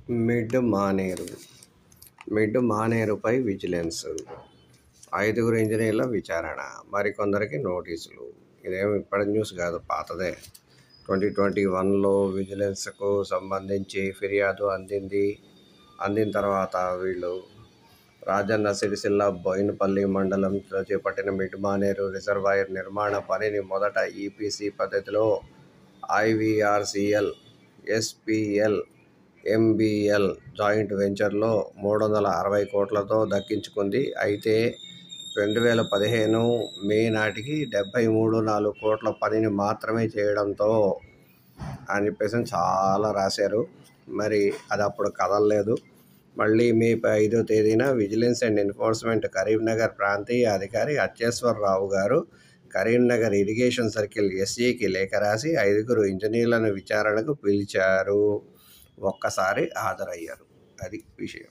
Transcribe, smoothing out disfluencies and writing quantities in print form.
Mid మానేరుపై vigilance, 5గురు ఇంజనీర్ల విచారణ, మరికొందరికి నోటీసులు. ఇదేమి ఇప్పటి న్యూస్ కాదు, పాతదే. 2021లో విజిలెన్స్కు సంబంధించి ఫిర్యాదు అందిన తర్వాత వీళ్ళు రాజన్న సిరిసిల్ల బోయినపల్లి మండలంలో చేపట్టిన మిడ్ మానేరు రిజర్వాయర్ నిర్మాణ పనిని మొదట ఈపీసీ పద్ధతిలో ఐవీఆర్సీఎల్, ఎస్పీఎల్, ఎంబీఎల్ జాయింట్ వెంచర్లో 360 కోట్లతో దక్కించుకుంది. అయితే 2015 మే నాటికి 73.4 కోట్ల పనిని మాత్రమే చేయడంతో అని చెప్పేసి చాలా రాశారు. మరి అది అప్పుడు కదలలేదు. మళ్ళీ మే 5వ తేదీన విజిలెన్స్ అండ్ ఎన్ఫోర్స్మెంట్ కరీంనగర్ ప్రాంతీయ అధికారి అచ్చేశ్వరరావు గారు కరీంనగర్ ఇరిగేషన్ సర్కిల్ ఎస్ఈకి లేఖ రాసి 5గురు ఇంజనీర్లను విచారణకు పిలిచారు. ఒక్కసారి హాజరయ్యారు. అది విషయం.